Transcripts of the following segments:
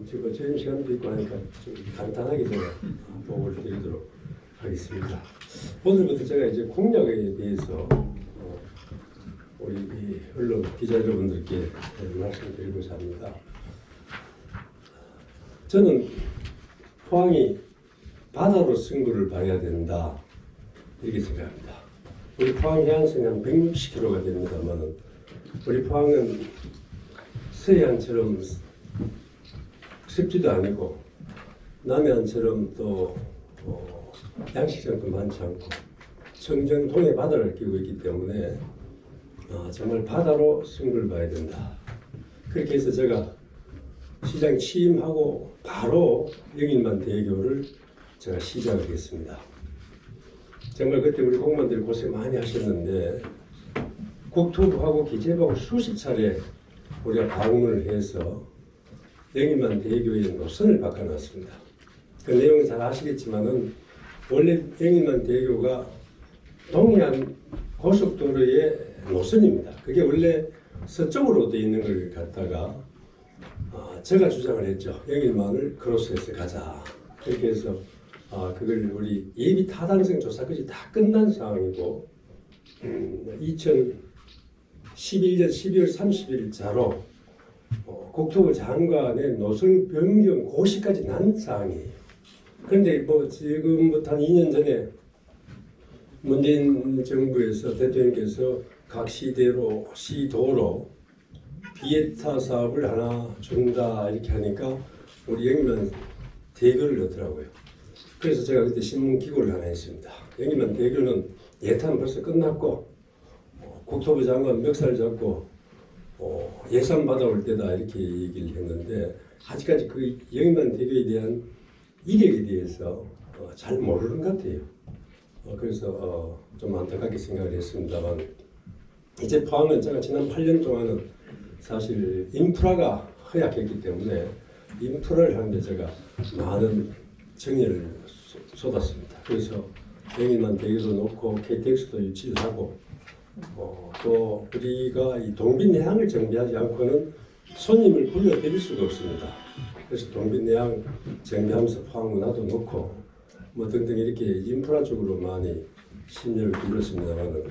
지금 점심 시간도 있고 하니까 좀 간단하게 제가 보고를 드리도록 하겠습니다. 오늘부터 제가 이제 공약에 대해서 우리 이 언론 기자 여러분들께 말씀드리고자 합니다. 저는 포항이 바다로 승부를 봐야 된다 이렇게 생각합니다. 우리 포항 해안선이 한 160km가 됩니다만 우리 포항은 서해안처럼 습지도 아니고 남해안처럼 또 양식장도 많지 않고 청정동해 바다를 끼고 있기 때문에 정말 바다로 승부를 봐야 된다. 그렇게 해서 제가 시장 취임하고 바로 영일만 대교를 제가 시작을 했습니다. 정말 그때 우리 공무원들이 고생 많이 하셨는데 국토부하고 기재부하고 수십 차례 우리가 방문을 해서 영일만 대교의 노선을 바꿔놨습니다. 그 내용은 잘 아시겠지만은 원래 영일만 대교가 동해안 고속도로의 노선입니다. 그게 원래 서쪽으로 되어 있는 걸 갖다가 제가 주장을 했죠. 영일만을 크로스해서 가자. 그렇게 해서 그걸 우리 예비 타당성 조사까지 다 끝난 상황이고 2011년 12월 30일자로 국토부 장관의 노선 변경 고시까지 난 상황이에요. 그런데 뭐 지금부터 한 2년 전에 문재인 정부에서 대통령께서 각 시도로 비에타 사업을 하나 준다 이렇게 하니까 우리 영일만 대교를 넣더라고요. 그래서 제가 그때 신문 기고를 하나 했습니다. 영일만 대교는 예타는 벌써 끝났고 국토부 장관 멱살 잡고 예산 받아올 때다 이렇게 얘기를 했는데 아직까지 그 영일만 대교에 대한 이력에 대해서 잘 모르는 것 같아요. 그래서 좀 안타깝게 생각을 했습니다만 이제 포항은 제가 지난 8년 동안은 사실 인프라가 허약했기 때문에 인프라를 하는데 제가 많은 정열을 쏟았습니다. 그래서 영일만 대교도 놓고 KTX도 유치하고 또 우리가 이 동빈내항을 정비하지 않고는 손님을 불러드릴 수가 없습니다. 그래서 동빈내항 정비하면서 포항 문화도 놓고 뭐 등등 이렇게 인프라 쪽으로 많이 심려를 기울였습니다만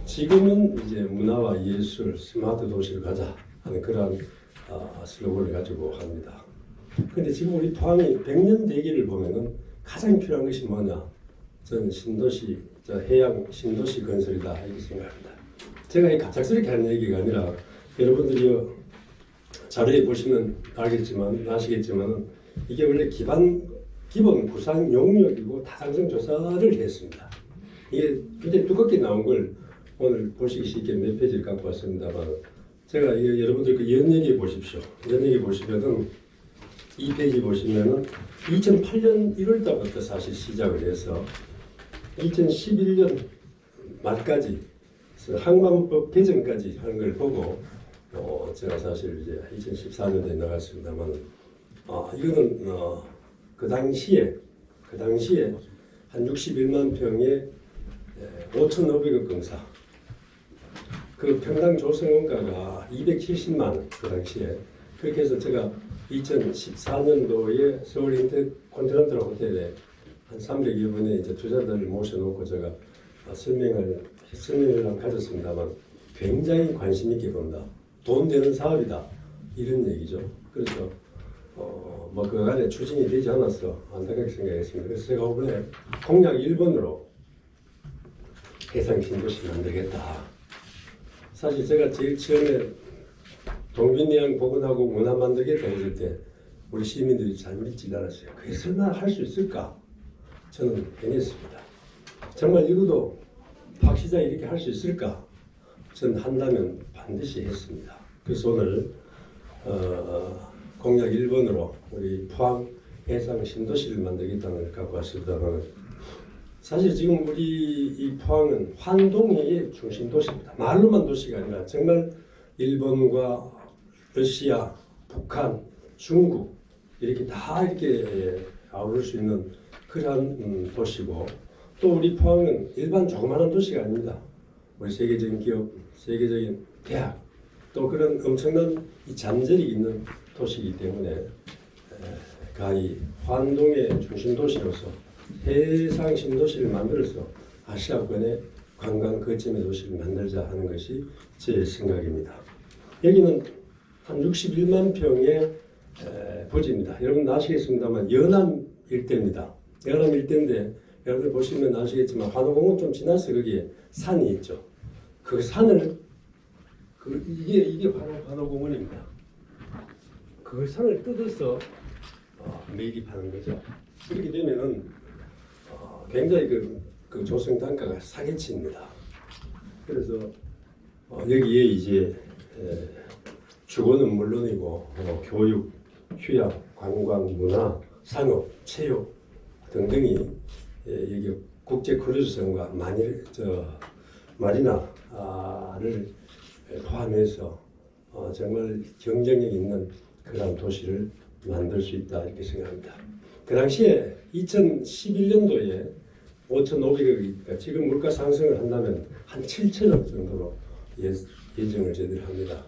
지금은 이제 문화와 예술, 스마트 도시를 가자 하는 그러한 슬로건을 가지고 합니다. 그런데 지금 우리 포항이 100년 대계를 보면은 가장 필요한 것이 뭐냐? 저는 신도시, 해양 신도시 건설이다 이렇게 생각합니다. 제가 갑작스럽게 하는 얘기가 아니라 여러분들이 자료에 보시면 아시겠지만 이게 원래 기본 구상 용역이고 타당성 조사를 했습니다. 이게 굉장히 두껍게 나온 걸 오늘 보시기 쉽게 몇 페이지를 갖고 왔습니다만 제가 여러분들 그 연역에 보십시오. 연역에 보시면은 이 페이지 보시면은 2008년 1월 달부터 사실 시작을 해서 2011년 말까지 항만법 개정까지 하는 걸 보고 제가 사실 이제 2014년도에 나갔습니다만 이거는 그 당시에 한 61만 평에 5,500억 공사 그 평당 조성 원가가 270만 원 그 당시에 그렇게 해서 제가 2014년도에 서울 인터컨티넨탈 호텔에 한 300여 분의 이제 투자자를 모셔놓고 제가 설명을 가졌습니다만 굉장히 관심 있게 본다. 돈 되는 사업이다. 이런 얘기죠. 그래서 뭐 그간에 추진이 되지 않아서 안타깝게 생각했습니다. 그래서 제가 이번에 공약 1번으로 해상 신도시 만들겠다. 사실 제가 제일 처음에 동빈내항 복원하고 문화 만들겠다 했을 때 우리 시민들이 잘 믿지 않았어요. 그게 설마 할 수 있을까? 저는 해냈습니다. 정말 이것도 박 시장이 이렇게 할 수 있을까? 저는 한다면 반드시 했습니다. 그래서 오늘 공약 1번으로 우리 포항 해상 신도시를 만들겠다는 걸 갖고 왔습니다만 사실 지금 우리 이 포항은 환동의 중심 도시입니다. 말로만 도시가 아니라 정말 일본과 러시아, 북한, 중국 이렇게 다 이렇게 아우를 수 있는 그러한 도시고 또 우리 포항은 일반 조그마한 도시가 아닙니다. 우리 세계적인 기업, 세계적인 대학 또 그런 엄청난 이 잠재력이 있는 도시이기 때문에 가히 환동의 중심 도시로서 해상 신도시를 만들어서 아시아권의 관광 거점의 도시를 만들자 하는 것이 제 생각입니다. 여기는 한 61만 평의 부지입니다. 여러분 아시겠습니다만 연암 일대입니다. 연암 일대인데 여러분 보시면 아시겠지만 환호공원 좀 지나서 거기에 산이 있죠. 그 산을 이게 환호공원입니다. 그 산을 뜯어서 매립하는 거죠. 그렇게 되면은 굉장히 그 조성 단가가 사기치입니다. 그래서 여기에 이제 주거는 물론이고 교육, 휴양, 관광, 문화, 상업, 체육 등등이 여기 국제 크루즈선과 마리나를 포함해서 정말 경쟁력 있는 그런 도시를 만들 수 있다 이렇게 생각합니다. 그 당시에 2011년도에 5,500억이니까 지금 물가 상승을 한다면 한 7천억 정도로 예정을 저희들 합니다.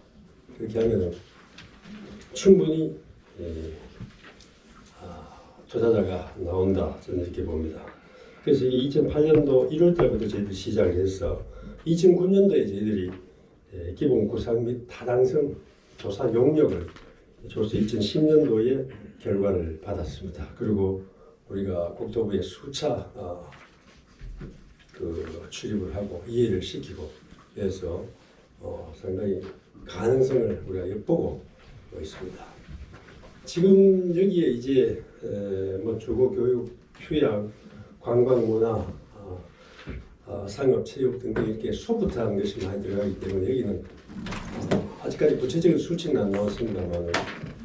그렇게 하면 충분히 투자자가 나온다 저는 이렇게 봅니다. 그래서 이게 2008년도 1월 달부터 저희들이 시작을 해서 2009년도에 저희들이 기본 구상 및 타당성 조사 용역을 줘서 2010년도에 결과를 받았습니다. 그리고 우리가 국토부에 수차 출입을 하고 이해를 시키고 해서 상당히 가능성을 우리가 엿보고 있습니다. 지금 여기에 이제 주거, 교육, 휴양, 관광, 문화, 상업, 체육 등등 이렇게 소프트한 것이 많이 들어가기 때문에 여기는 아직까지 구체적인 수치는 안 나왔습니다만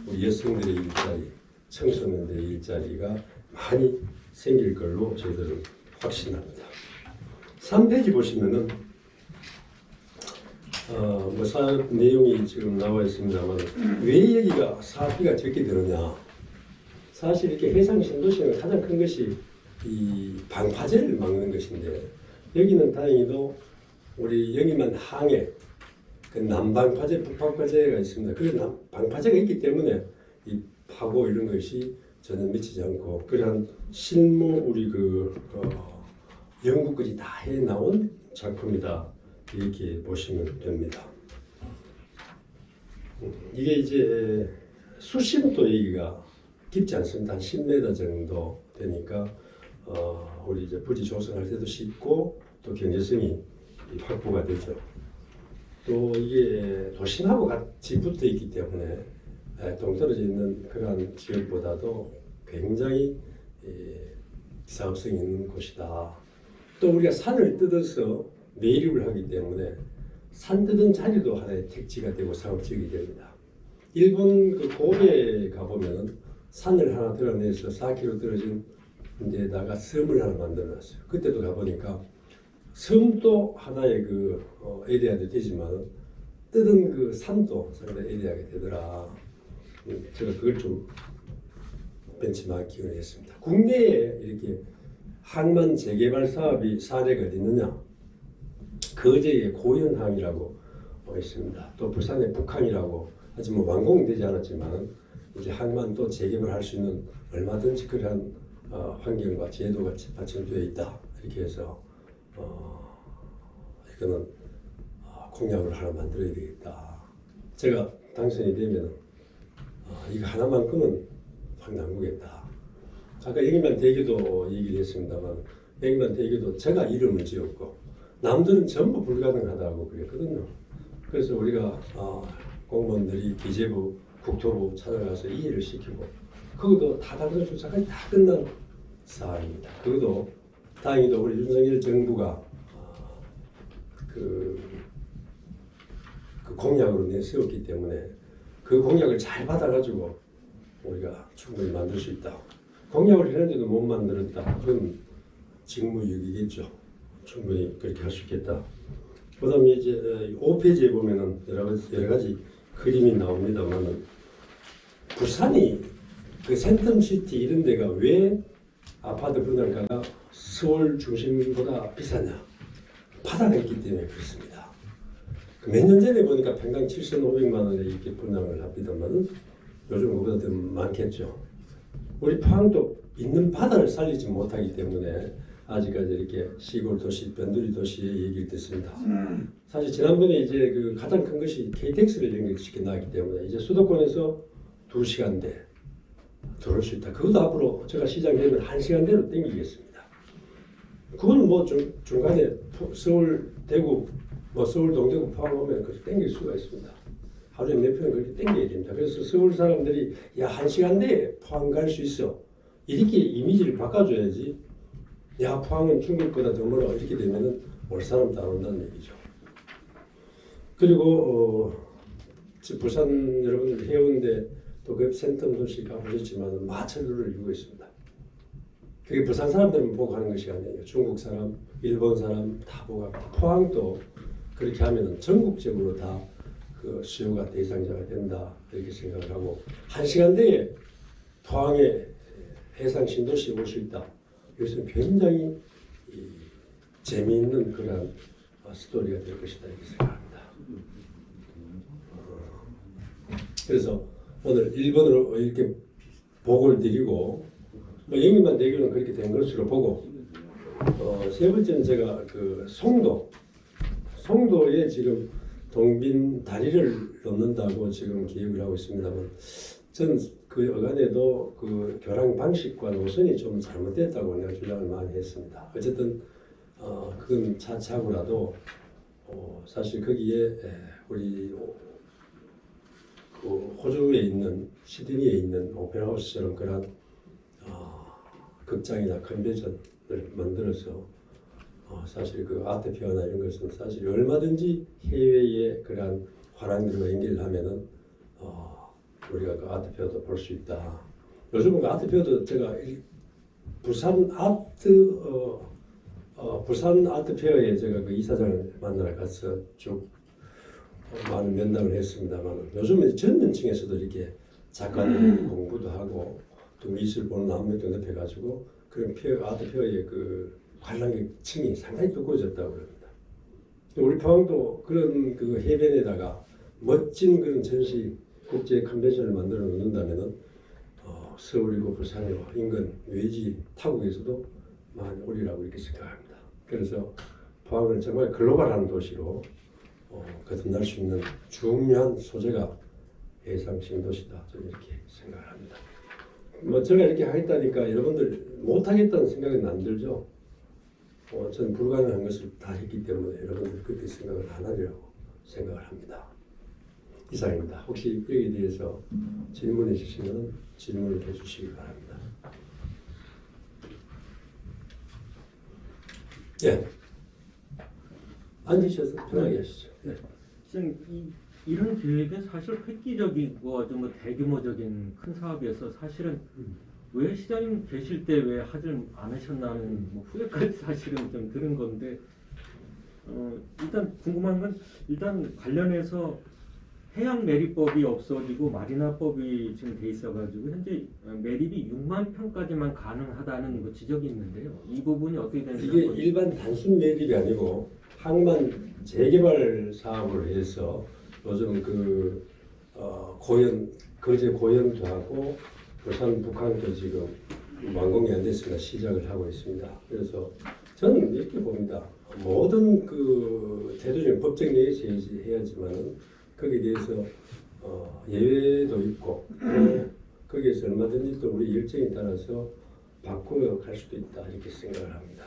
우리 여성들의 일자리, 청소년들의 일자리가 많이 생길 걸로 저희들은 확신합니다. 3페이지 보시면은 사업 내용이 지금 나와 있습니다만 왜 여기가 사업비가 적게 드느냐? 사실 이렇게 해상 신도시는 가장 큰 것이 이 방파제를 막는 것인데 여기는 다행히도 우리 영희만 항에 그 남방파제, 북방파제가 있습니다. 그 방파제가 있기 때문에 이 파고 이런 것이 전혀 미치지 않고 그러한 실무 우리 연구까지 다 해 나온 작품이다 이렇게 보시면 됩니다. 이게 이제 수심도 여기가 깊지 않습니다. 한 10m 정도 되니까 우리 이제 부지 조성할 때도 쉽고 또 경제성이 확보가 되죠. 또 이게 도심하고 같이 붙어 있기 때문에 동떨어져 있는 그러한 지역보다도 굉장히 사업성이 있는 곳이다. 또 우리가 산을 뜯어서 매립을 하기 때문에 산 뜯은 자리도 하나의 택지가 되고 사업지역이 됩니다. 일본 그 고베에 가보면 산을 하나 드러내서 4km 떨어진 데다가 섬을 하나 만들어놨어요. 그때도 가보니까 섬도 하나의 에리아도 되지만 뜯은 그 산도 상당히 에리아가 되더라. 제가 그걸 좀 벤치마킹을 했습니다. 국내에 이렇게 항만 재개발 사업이 사례가 어디 있느냐? 거제의 고현항이라고 있습니다. 또 부산의 북항이라고 아직 완공되지 않았지만 이제 항만도 재개발할 수 있는 얼마든지 그러한 환경과 제도가 받쳐되어 있다. 이렇게 해서 이거는 공약을 하나 만들어야 되겠다. 제가 당선이 되면 이거 하나만큼은 확 남기겠다. 아까 영희만 대교도 얘기를 했습니다만 영희만 대교도 제가 이름을 지었고 남들은 전부 불가능하다고 그랬거든요. 그래서 우리가 공무원들이 기재부, 국토부 찾아가서 이해를 시키고 그것도 타당성 조사까지 다 끝난 사안입니다. 그것도 다행히도 우리 윤석열 정부가 그 공약으로 내세웠기 때문에 그 공약을 잘 받아가지고 우리가 충분히 만들 수 있다. 공약을 했는데도 못 만들었다. 그건 직무유기겠죠. 충분히 그렇게 할 수 있겠다. 그 다음에 이제 5페이지에 보면은 여러 가지 그림이 나옵니다만은 부산이 그 센텀시티 이런 데가 왜 아파트 분양가가 서울 중심보다 비싸냐? 바다가 있기 때문에 그렇습니다. 몇 년 전에 보니까 평당 7,500만 원에 이렇게 분양을 합니다만은 요즘 그보다 더 많겠죠. 우리 포항도 있는 바다를 살리지 못하기 때문에 아직까지 이렇게 시골 도시, 변두리 도시의 얘기를 듣습니다. 사실 지난번에 이제 그 가장 큰 것이 KTX를 연결시켜 놨기 때문에 이제 수도권에서 2시간대 들어올 수 있다. 그것도 앞으로 제가 시장 되면 1시간대로 땡기겠습니다. 그거는 뭐 중간에 서울, 대구, 뭐 서울, 동대구, 포항 오면 그렇게 땡길 수가 있습니다. 하루에 몇 편은 그렇게 땡겨야 됩니다. 그래서 서울 사람들이 야 1시간대에 포항 갈 수 있어. 이렇게 이미지를 바꿔줘야지. 야 포항은 중국보다 더 멀어. 이렇게 되면은 올 사람도 안 온다는 얘기죠. 그리고 부산 여러분들 해운대 또 그 센텀 도시 가보셨지만 마천루를 이루고 있습니다. 그게 부산 사람들만 보고 가는 것이 아니에요. 중국 사람, 일본 사람 다 보고 갑니다. 포항도 그렇게 하면은 전국적으로 다 그 수요가 대상자가 된다 이렇게 생각을 하고 1시간대에 포항에 해상 신도시에 올 수 있다. 이것은 굉장히 재미있는 그런 스토리가 될 것이다 이렇게 생각합니다. 그래서 오늘 1번으로 이렇게 보고를 드리고 뭐 영림만 대교는 그렇게 된 것으로 보고 세 번째는 제가 그 송도에 지금 동빈 다리를 넣는다고 지금 계획을 하고 있습니다만 저는 그 어간에도 그 교량 방식과 노선이 좀 잘못됐다고 내가 주장을 많이 했습니다. 어쨌든 그건 차차고라도 사실 거기에 우리 그 호주에 있는 시드니에 있는 오페라하우스처럼 그런 극장이나 컨벤션을 만들어서 사실 그 아트페어나 이런 것은 사실 얼마든지 해외의 그러한 화랑들과 연결을 하면은 우리가 그 아트페어도 볼 수 있다. 요즘은 그 아트페어도 제가 부산 아트페어에 제가 그 이사장을 만나러 가서 쭉 많은 면담을 했습니다만 요즘은 젊은 층에서도 이렇게 작가들 공부도 하고 또 미술 보는 압력도 높여가지고 그런 아트페어의 그 관람객층이 상당히 두꺼워졌다고 합니다. 우리 포항도 그런 그 해변에다가 멋진 그런 전시 국제 컨벤션을 만들어 놓는다면은 서울이고 부산이고 인근 외지 타국에서도 많이 오리라고 이렇게 생각합니다. 그래서 포항은 정말 글로벌한 도시로 거듭날 수 있는 중요한 소재가 해상 신도시다. 저는 이렇게 생각을 합니다. 뭐 제가 이렇게 하겠다니까 여러분들 못하겠다는 생각은 안 들죠. 저는 불가능한 것을 다 했기 때문에 여러분들 그렇게 생각을 안 하리라고 생각을 합니다. 이상입니다. 혹시 여기에 대해서 질문해 주시면 질문을 해 주시기 바랍니다. 예. 앉으셔서 편하게 하시죠. 네. 이런 계획은 사실 획기적이고 좀 대규모적인 큰 사업이어서 사실은 왜 시장님 계실 때 왜 하질 않으셨나는 뭐 후회까지 사실은 좀 들은 건데 일단 궁금한 건 일단 관련해서 해양 매립법이 없어지고 마리나법이 지금 돼 있어가지고 현재 매립이 6만 평까지만 가능하다는 뭐 지적이 있는데요. 이 부분이 어떻게 되는지 이게 일반 단순 매립이 아니고 항만 재개발 사업을 해서 요즘 그 거제 고연도 하고 부산 북한도 지금 완공이 안 됐으나 시작을 하고 있습니다. 그래서 저는 이렇게 봅니다. 모든 그 제도적인 법적 내에서 해야지만은 거기에 대해서 예외도 있고 또 거기에서 얼마든지 또 우리 열정에 따라서 바꾸어 갈 수도 있다 이렇게 생각을 합니다.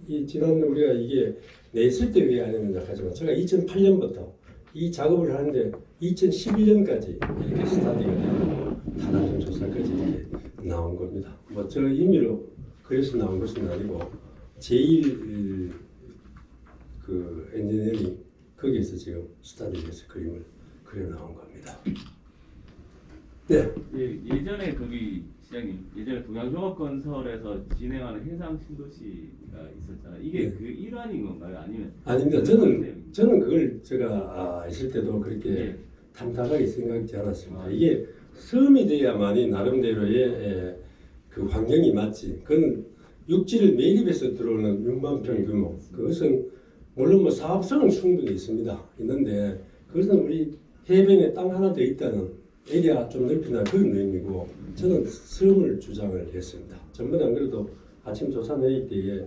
이 지난 우리가 이게 냈을 때 왜 안 했는지 하지만 제가 2008년부터 이 작업을 하는데 2011년까지 이렇게 스타디가 되고 다단점 조사까지 이렇게 나온 겁니다. 뭐 저 임의로 그래서 나온 것은 아니고 제1 그 엔지니어링 거기에서 지금 스타디에서 그림을 그려 나온 겁니다. 네. 예전에 거기 시장님 예전에 동양종합건설에서 진행하는 해상 신도시가 있었잖아요. 이게 그 일환인 건가요? 아니면 아닙니다. 저는 그걸 제가 있을 때도 그렇게 탐탁하게 생각하지 않았습니다. 이게 섬이 돼야만이 나름대로의 그 환경이 맞지. 그건 육지를 매립해서 들어오는 6만 평 규모. 그것은 물론 뭐 사업성은 충분히 있습니다. 있는데 그것은 우리 해변에 땅 하나 더 있다는 에리아 좀 넓히나 그런 의미고 저는 섬을 주장을 했습니다. 전번에 안 그래도 아침 조산회의 때에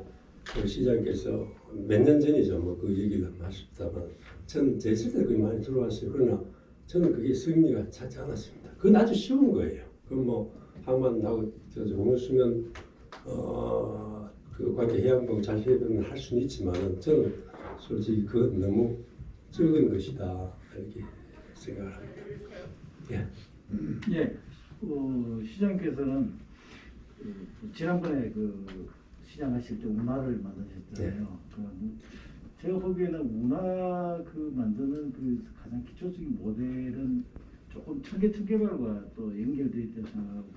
우리 시장께서 몇 년 전이죠. 뭐 그 얘기를 하셨다만 저는 제 있을 때 그게 많이 들어왔어요. 그러나 저는 그게 승리가 차지 않았습니다. 그건 아주 쉬운 거예요. 그건 뭐 항만하고 공유수면 그 관계 해양봉 잘 해변을 할 수는 있지만은 저는 솔직히 그건 너무 적은 것이다 이렇게 생각을 합니다. 예. 예, 시장께서는 지난번에 그 시장하실 때 운하를 만드셨잖아요. 제가 보기에는 운하 그 만드는 그 가장 기초적인 모델은 조금 청계발과 또 연결되어 있다고 생각하고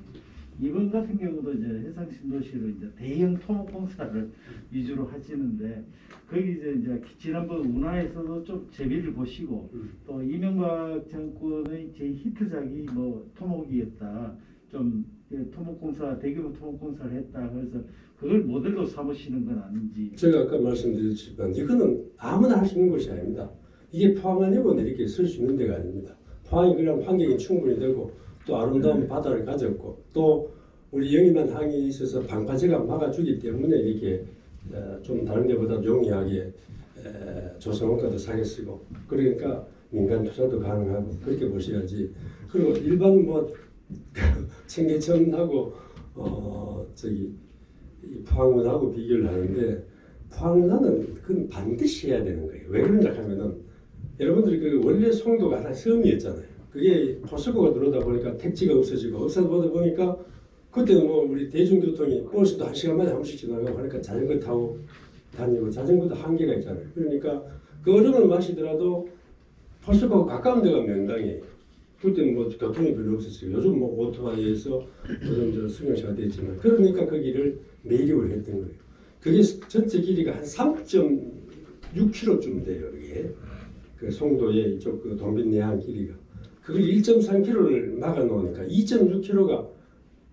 이번 같은 경우도 이제 해상 신도시로 이제 대형 토목 공사를 위주로 하시는데 거기 이제 지난번 운하에서도 좀 재미를 보시고 또 이명박 정권의 제 히트작이 뭐 토목이었다. 좀 토목공사 대규모 토목공사를 했다. 그래서 그걸 모델로 삼으시는 건 아닌지. 제가 아까 말씀드렸지만 이거는 아무나 할 수 있는 것이 아닙니다. 이게 포항 아니고는 이렇게 설 수 있는 데가 아닙니다. 포항이 그런 환경이 충분히 되고 또 아름다운 바다를 가졌고 또 우리 영림한 항이 있어서 방파제가 막아주기 때문에 이렇게 좀 다른 데보다 용이하게 조성원가도 사게 쓰고 그러니까 민간 투자도 가능하고 그렇게 보셔야지. 그리고 일반 뭐 청계천하고 저기 포항운하고 비교를 하는데 포항운하는 그건 반드시 해야 되는 거예요. 왜 그런가 하면은 여러분들이 그 원래 송도가 하나 섬이었잖아요. 그게 포스코가 들어오다 보니까 택지가 없어지고 없어지다 보니까 그때는 뭐 우리 대중교통이 버스도 1시간 만에 한 번씩 지나가고 하니까 자전거 타고 다니고 자전거도 한계가 있잖아요. 그러니까 그 얼음을 마시더라도 포스코가 가까운 데가 명당이에요. 그때는 뭐 교통이 별로 없었어요. 요즘 뭐 오토바이에서 요즘 저 승용차가 됐지만 그러니까 거기를 매립을 했던 거예요. 그게 전체 길이가 한 3.6km쯤 돼요. 이게 그 송도의 이쪽 그 동빈내항 길이가 그걸 1.3km를 막아 놓으니까 2.6km가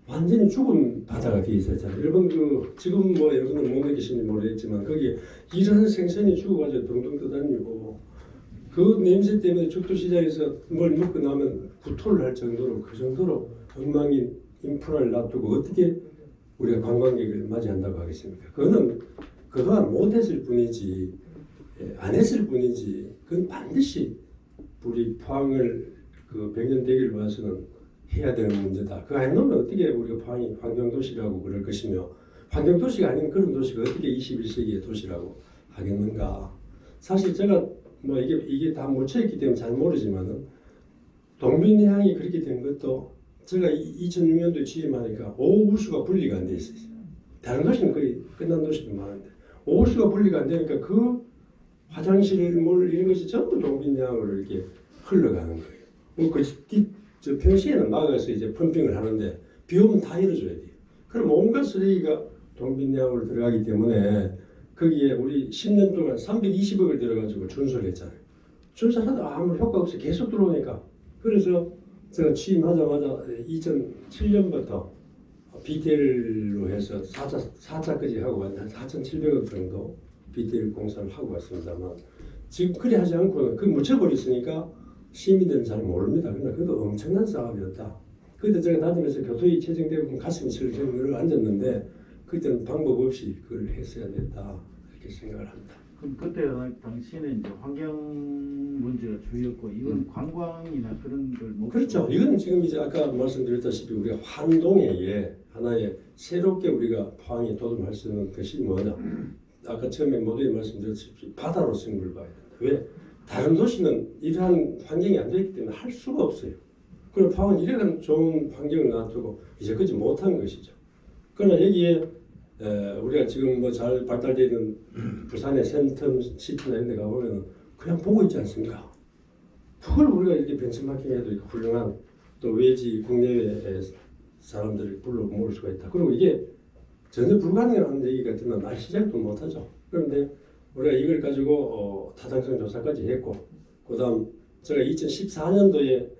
완전히 죽은 바다가 되어 있었잖아요. 여러분 그 지금 뭐 여러분들 못 느끼시는지 모르겠지만 거기 이런 생선이 죽어가지고 둥둥 떠다니고 그 냄새 때문에 죽도시장에서 뭘 먹고 나면 구토를 할 정도로 그 정도로 엉망인 인프라를 놔두고 어떻게 우리가 관광객을 맞이한다고 하겠습니까? 그거는 그동안 못했을 뿐이지 안 했을 뿐이지 그건 반드시 우리 포항을 그 백년 대계를 봐서는 해야 되는 문제다. 그거 안 놓으면 어떻게 우리가 포항이 환경도시라고 그럴 것이며 환경도시가 아닌 그런 도시가 어떻게 21세기의 도시라고 하겠는가. 사실 제가 뭐 이게 다 묻혀있기 때문에 잘 모르지만은 동빈해항이 그렇게 된 것도 제가 2006년도에 취임하니까 오후수가 분리가 안 돼 있어요. 다른 도시는 거의 끝난 도시도 많은데 오후수가 분리가 안 되니까 그 화장실 물 이런 것이 전부 동빈해항으로 이렇게 흘러가는 거예요. 저 평시에는 막아서 이제 펌핑을 하는데 비 오면 다 열어줘야 돼요. 그럼 온갖 쓰레기가 동빈해항으로 들어가기 때문에 거기에 우리 10년 동안 320억을 들어가지고 준수를 했잖아요. 준수하다 아무 효과 없이 계속 들어오니까. 그래서 제가 취임하자마자 2007년부터 BTL로 해서 4차까지 하고 왔는데 한 4,700억 정도 BTL 공사를 하고 왔습니다만 지금 그리 하지 않고는 그 묻혀버렸으니까 시민들은 잘 모릅니다. 그러나 그것도 엄청난 사업이었다. 그때 제가 다니면서 교토위 체증되고 보면 가슴이 슬슬 늘어앉았는데 그때는 방법 없이 그걸 했어야 됐다 이렇게 생각을 합니다. 그럼 그때 당시에는 이제 환경 문제가 주였고 이건 관광이나 그런 걸 못. 그렇죠. 이거는 지금 이제 아까 말씀드렸다시피 우리가 환동에 하나의 새롭게 우리가 포항에 도전할 수 있는 것이 뭐냐. 아까 처음에 모두에 말씀드렸다시피 바다로 승부를 봐야 된다. 왜? 다른 도시는 이러한 환경이 안 되기 때문에 할 수가 없어요. 그리고 포항은 이러한 좋은 환경을 놔두고 이제까지 못한 것이죠. 그러나 여기에 우리가 지금 뭐 잘 발달되어 있는 부산의 센텀 시티나 이런 데 가보면 그냥 보고 있지 않습니까? 그걸 우리가 이렇게 벤치마킹해도 이렇게 훌륭한 또 외지 국내외 사람들을 불러 모을 수가 있다. 그리고 이게 전혀 불가능한 얘기 같으면 날 시작도 못하죠. 그런데 우리가 이걸 가지고 타당성 조사까지 했고 그 다음 제가 2014년도에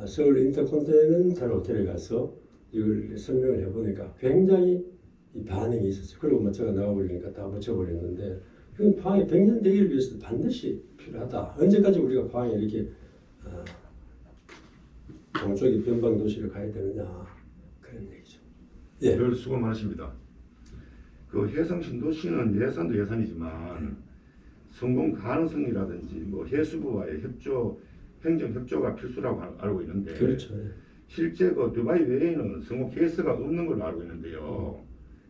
서울 인터컨티넨탈 호텔에 가서 이걸 설명을 해보니까 굉장히 이 반응이 있었어요. 그리고 뭐 제가 나와버리니까 다 묻혀버렸는데 이건 포항의 백년 대계를 위해서 반드시 필요하다. 언제까지 우리가 포항에 이렇게 동쪽의 변방 도시를 가야 되느냐 그런 얘기죠. 예. 별 수고 많으십니다. 그 해상 신도시는 예산도 예산이지만 성공 가능성이라든지 뭐 해수부와의 협조, 행정 협조가 필수라고 알고 있는데 그렇죠. 예. 실제 그 두바이 외에는 성공 케이스가 없는 걸로 알고 있는데요.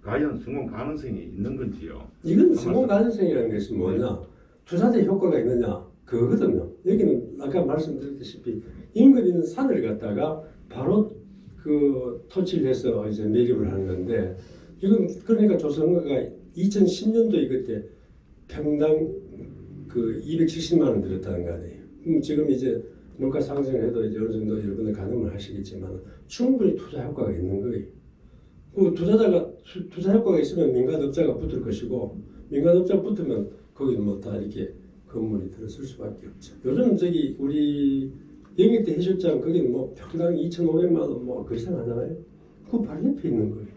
과연 성공 가능성이 있는 건지요? 이건 성공 가능성이라는 것이 뭐냐? 투자대 효과가 있느냐? 그거거든요. 여기는 아까 말씀드렸다시피 인근 있는 산을 갖다가 바로 그 토치를 해서 이제 매립을 하는 건데 이건 그러니까 조선어가 2010년도에 그때 평당 그 270만 원 들었다는 거 아니에요. 지금 이제 물가 상승해도 이제 어느 정도 여러분들 가늠을 하시겠지만 충분히 투자 효과가 있는 거예요. 그 투자 효과가 있으면 민간업자가 붙을 것이고 민간업자가 붙으면 거기는 뭐 다 이렇게 건물이 들어설 수밖에 없죠. 요즘 저기 우리 영일대 해수욕장 거기는 뭐 평당 2,500만 원 뭐 그 이상 하잖아요. 그거 바로 옆에 있는 거예요.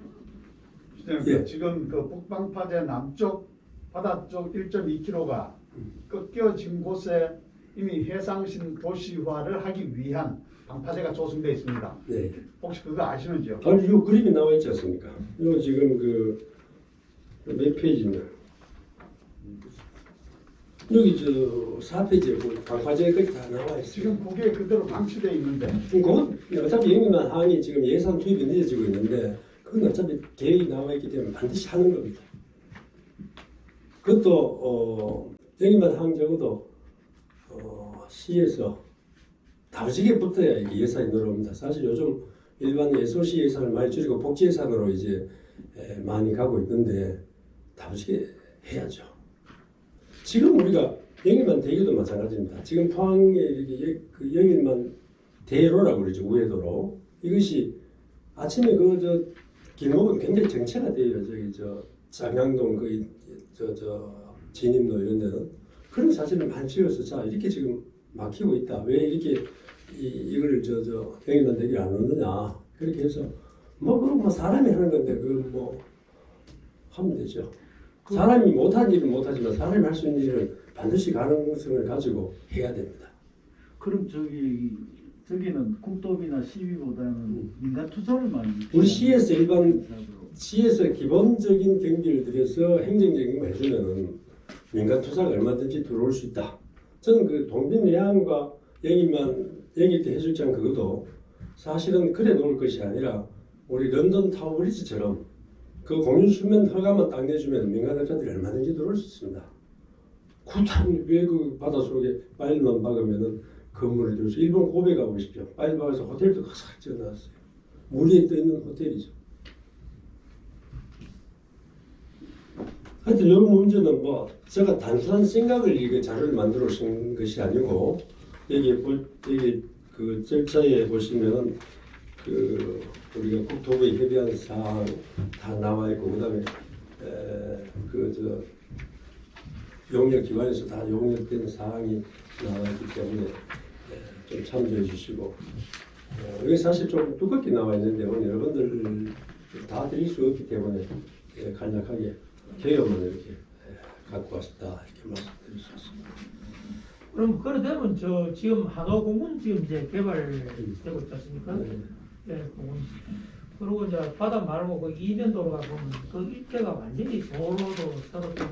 시장님, 예. 지금 그 북방파제 남쪽 바다 쪽 1.2km가 꺾여진 곳에 이미 해상신 도시화를 하기 위한 방파제가 조성되어 있습니다. 네. 혹시 그거 아시는지요? 아니 이 그림이 나와 있지 않습니까? 이거 지금 그 몇 페이지냐? 여기 저 4페이지에 그 방파제까지 다 나와 있어요. 지금 그게 그대로 방치되어 있는데 그건 어차피 영림만 항이 지금 예산 투입이 늦어지고 있는데 그건 어차피 계획이 나와 있기 때문에 반드시 하는 겁니다. 그것도 영림만 항 적어도 시에서 다부지게 붙어야 이게 예산이 늘어옵니다. 사실 요즘 일반 예술시 예산을 많이 줄이고 복지 예산으로 이제 많이 가고 있는데 다부지게 해야죠. 지금 우리가 영일만 대교도 마찬가지입니다. 지금 포항에 이렇게 그 영일만 대로라고 그러죠. 우회도로. 이것이 아침에 그 저 길목은 굉장히 정체가 돼요. 저기 저 장양동 그 진입로 이런 데는 그런 사실을 많이 지어서 자 이렇게 지금 막히고 있다. 왜 이렇게 이걸 저 영일만 대교를 안 넣느냐. 그렇게 해서 뭐 사람이 하는 건데 그걸 뭐 하면 되죠. 사람이 못한 일은 못하지만 사람이 할 수 있는 일은 반드시 가능성을 가지고 해야 됩니다. 그럼 저기는 국도비나 시비보다는 민간 투자를 많이 우리 시에서 일반 사업으로. 시에서 기본적인 경비를 들여서 행정적인 거 해주면은 민간 투자가 얼마든지 들어올 수 있다. 저는 그 동빈해안과 영일대 해수욕장 그것도 사실은 그래 놓을 것이 아니라 우리 런던 타워 브리지처럼 그 공유 수면 허가만 딱 내주면 민간업자들이 얼마든지 들어올 수 있습니다. 구탄 외국 바닷속에 파일만 박으면은 건물을 들어서 일본 고베 가보십시오. 파일 박아서 호텔도 싹 지어놨어요. 물 위에 떠 있는 호텔이죠. 하여튼 이런 문제는 뭐 제가 단순한 생각을 이게 자료를 만들어 오신 것이 아니고 여기 그 절차에 보시면은 그 우리가 국토부에 협의한 사항 다 나와 있고 그다음에 용역 기관에서 다 용역된 사항이 나와 있기 때문에 좀 참조해 주시고 여기 사실 좀 두껍게 나와 있는데 오늘 여러분들 다 드릴 수 없기 때문에 간략하게 개요만 이렇게 갖고 왔다 이렇게 말씀드릴 수 있습니다. 그럼 그래 되면 저 지금 한호공원 지금 이제 개발되고 있지 않습니까? 네. 네, 공원. 그리고 이제 바다 말고 그 이면도로가 보면 그 일대가 완전히 도로도 서로 좀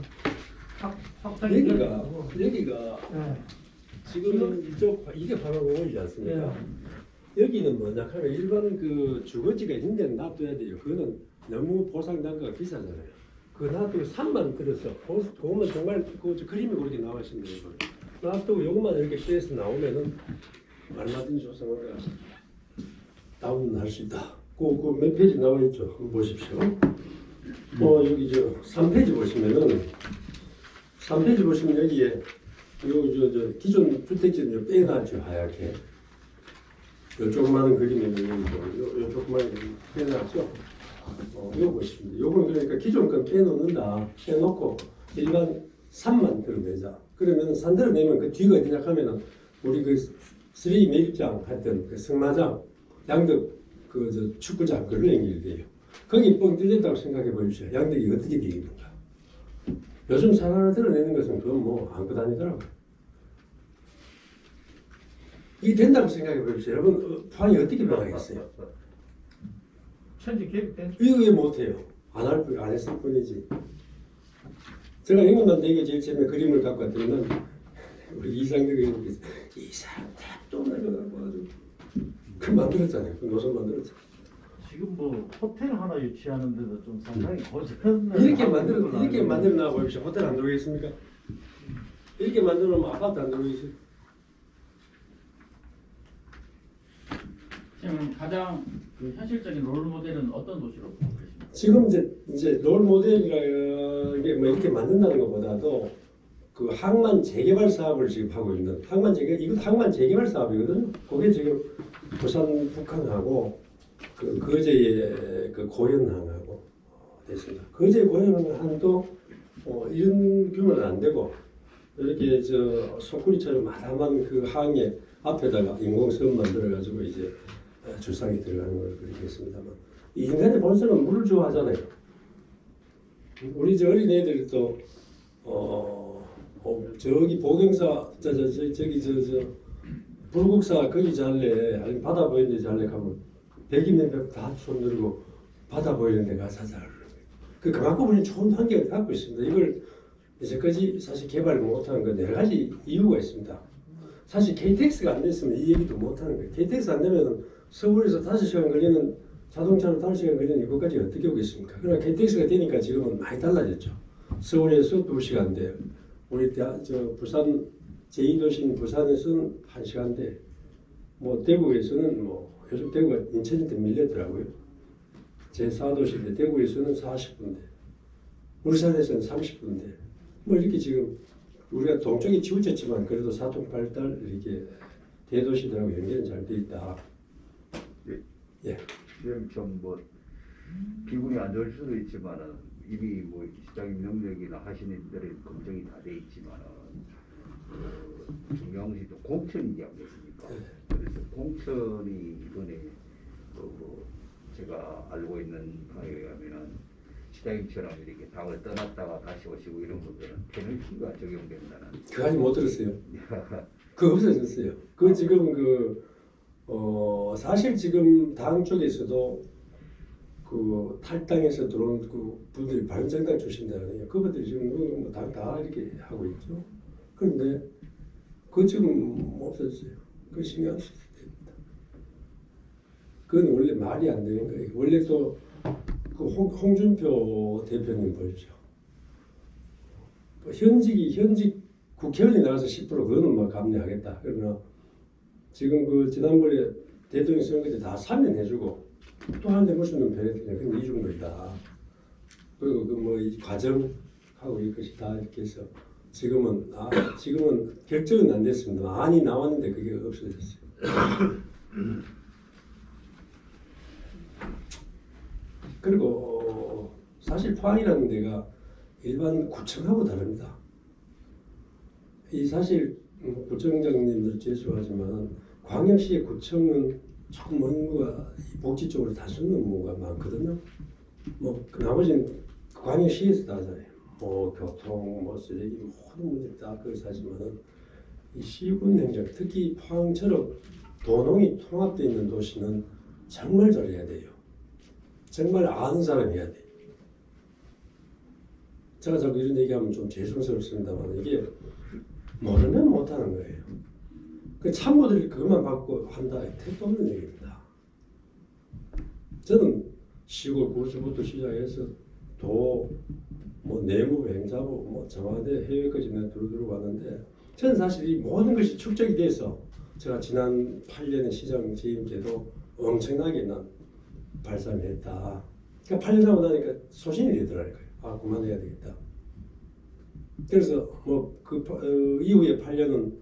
확장이 되고. 여기가 네. 지금 이쪽 이게 바로 공원이지 않습니까? 여기는 뭐냐 하면 일반 그 주거지가 있는 데는 놔둬야 돼요. 그거는 너무 보상 단가가 비싸잖아요. 그 놔두고 산만 들어서 그것만 정말 그 그림이 그렇게 나와 있습니다. 놔두고 요것만 이렇게 빼서 나오면은 얼마든지 조성을 다운할 수 있다. 그 몇 페이지 나와 있죠? 한번 보십시오. 여기 저 3페이지 보시면은 3페이지 보시면 여기에 저 기존 주택지는 빼놨죠. 하얗게. 요 조그마한 그림에는 요 조그마한 그림 빼놨죠. 이거 보십니다. 요건 그러니까 기존 건 빼놓는다. 빼놓고 일반 산만 드러내자. 그러면 산 드러내면 그 뒤가 어디냐 하면은 우리 그 쓰레기 매립장 했던 그 승마장, 양덕 그 축구장 그걸로 연결돼요. 거기 뻥 뚫렸다고 생각해 보십시오. 양덕이 어떻게 되어 있는가. 요즘 산 하나 드러내는 것은 그건 뭐 아무것도 아니더라고요. 이게 된다고 생각해 보십시오. 여러분 포항이 어떻게 변하겠어요? 천지 계획된 이거 왜 못해요? 안 했을 뿐이지. 제가 인문단 대교 제일 처음에 그림을 갖고 왔더니만 우리 이상덕 의원님께서 이 사람 대도 내려가고 아주 그 만들었잖아요. 그 노선 만들었잖아요. 지금 뭐 호텔 하나 유치하는데도 좀 상당히 고생을 이렇게 하고 있는 걸로 알고 만들어 놔 보십시오. 호텔 안 들어오겠습니까? 이렇게 만들어 놓으면 아파트 안 들어오겠어요. 지금 가장 그 현실적인 롤 모델은 어떤 도시로 보고 계십니까? 지금 이제 롤 모델이라 이게 뭐 이렇게 만든다는 것보다도 그 항만 재개발 사업을 지금 하고 있는 이것도 항만 재개발 사업이거든요. 그게 지금 부산 북항하고 그 거제의 그 고현항하고 됐습니다. 거제 고현항도 이런 규모는 안 되고 이렇게 저 소쿠리처럼 마담한 그 항에 앞에다가 인공섬 만들어 가지고 이제 주상이 들어가는 걸 그리겠습니다만 인간의 본성은 물을 좋아하잖아요. 우리 저 어린 애들이 또 저기 보경사 저기 저 불국사 거기 잘래 아니면 바다 보이는 데 잘래 가면 백이면 다 손들고 바다 보이는 데 가서 잘. 그만큼 우리는 좋은 환경을 갖고 있습니다. 이걸 이제까지 사실 개발을 못하는 건 여러 가지 이유가 있습니다. 사실 KTX가 안 됐으면 이 얘기도 못하는 거예요. KTX 안 되면 서울에서 5시간 걸리는 자동차로 5시간 걸리는 이곳까지 어떻게 오겠습니까? 그러나 KTX가 되니까 지금은 많이 달라졌죠. 서울에서 2시간대, 우리 부산 제2도시인 부산에서는 1시간대, 뭐 대구에서는 뭐 요즘 대구가 인천한테 밀렸더라고요. 제4도시인데 대구에서는 40분대, 울산에서는 30분대. 뭐 이렇게 지금 우리가 동쪽이 치우쳤지만 그래도 사통팔달 이렇게 대도시들하고 연결은 잘 돼 있다. 예. 지금 좀뭐 기분이 안 좋을 수도 있지만은 이미 뭐 시장님 능력이나 하시는 분들은 검증이 다 돼 있지만은 중요한 것이 또 공천이지 않겠습니까? 그래서 공천이 이번에 뭐 제가 알고 있는 바에 의하면은 시장님처럼 이렇게 당을 떠났다가 다시 오시고 이런 분들은 페널티가 적용된다는. 그까지 못 들었어요. 그거 없어졌어요. 그 지금 사실 지금 당 쪽에서도 그 탈당해서 들어온 그 분들이 바른정당 출신들이에요. 그분들이 지금 뭐당 다 이렇게 하고 있죠. 그런데 그 지금 없어졌어요. 그 신경 쓰셔야 됩니다. 그건 원래 말이 안 되는 거예요. 원래 또 그 홍준표 대표님 보십시오. 현직 국회의원이 나와서 10% 그거는 막 감내하겠다. 그러면 지금 그 지난번에 대통령 선거 때 다 사면해주고 또 하는데 무슨 놈 변했더냐. 근데 이중노이다. 그리고 그 뭐 이 과정하고 이것이 다 이렇게 해서 지금은 결정은 안 됐습니다. 안이 나왔는데 그게 없어졌어요. 그리고 사실 포항이라는 데가 일반 구청하고 다릅니다. 이 사실 구청장님들 죄송하지만 광역시의 구청은 조금 업무가 복지 쪽으로 단순 업무가 많거든요. 뭐 나머지는 광역시에서 다 하잖아요. 뭐 교통, 뭐 쓰레기 모든 문제를 다 거기서 하지만은 이 시군 행정, 특히 포항처럼 도농이 통합되어 있는 도시는 정말 잘해야 돼요. 정말 아는 사람이 해야 돼요. 제가 자꾸 이런 얘기하면 좀 죄송스럽습니다만 이게 모르면 못하는 거예요. 그 참모들이 그것만 받고 한다. 택도 없는 얘기입니다. 저는 시골 구수부터 시작해서 뭐 내무부, 행사부, 뭐 청와대, 해외까지 내가 두루두루 봤는데 저는 사실 이 모든 것이 축적이 돼서 제가 지난 8년의 시장 재임 때도 엄청나게 난 발산을 했다. 그러니까 8년 하고 나니까 소신이 되더라고요. 아, 그만해야 되겠다. 그래서 뭐 이후에 8년은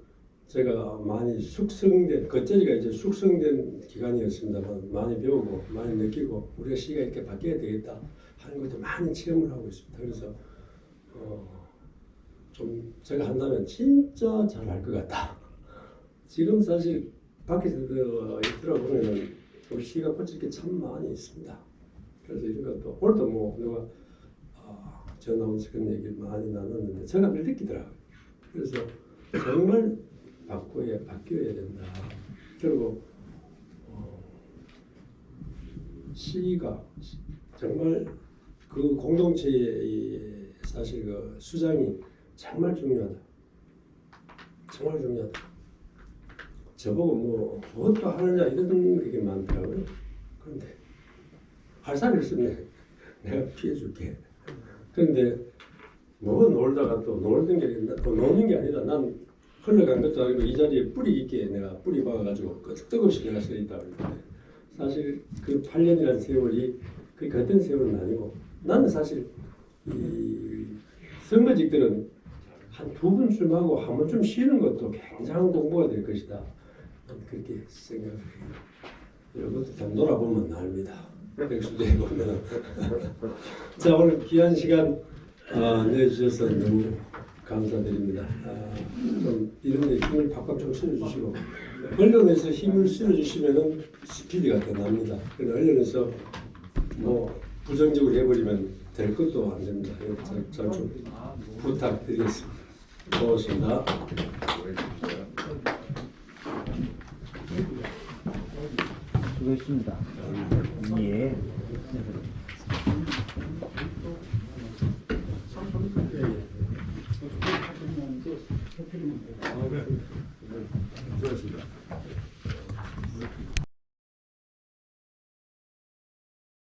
제가 많이 숙성된, 겉절이가 이제 숙성된 기간이었습니다만 많이 배우고 많이 느끼고 우리가 시가 이렇게 바뀌어야 되겠다 하는 것도 많이 체험을 하고 있습니다. 그래서 좀 제가 한다면 진짜 잘할 것 같다. 지금 사실 밖에서 들어보면 우리 시가 꽂힐 게 참 많이 있습니다. 그래서 이런 것도 오늘도 뭐 누가 전화 오면서 그런 얘기를 많이 나눴는데 제가 늘 느끼더라고요. 그래서 정말 바뀌어야 된다. 그리고 시가 정말 그 공동체의 사실 그 수장이 정말 중요하다. 정말 중요하다. 저보고 뭐 무엇도 하느냐 이런 얘기 많더라고요. 그런데 할 사람이 있으면 내가 피해줄게. 그런데 뭐 놀다가 또 놀던 게 아니라 또 노는 게 아니라 난 흘러간 것도 아니고 이 자리에 뿌리 있게 내가 뿌리 박아가지고 끄떡없이 내가 서 있다 그러는데 사실 그 8년이라는 세월이 그 같은 세월은 아니고 나는 사실 이 선거직들은 한 2번 출마하고 한 번쯤 쉬는 것도 굉장한 공부가 될 것이다. 나는 그렇게 생각을 해요. 이런 것도 좀 놀아보면 압니다. 백수도 해보면. 자, 오늘 귀한 시간 내주셔서 너무 감사드립니다. 좀 이런 데 힘을 팍팍 좀 실어주시고 언론에서 힘을 실어주시면은 스피드가 더 납니다. 그래서 언론에서 뭐 부정적으로 해버리면 될 것도 안 됩니다. 잘 좀 부탁드리겠습니다. 고맙습니다. 수고했습니다. 예. 수고하셨습니다.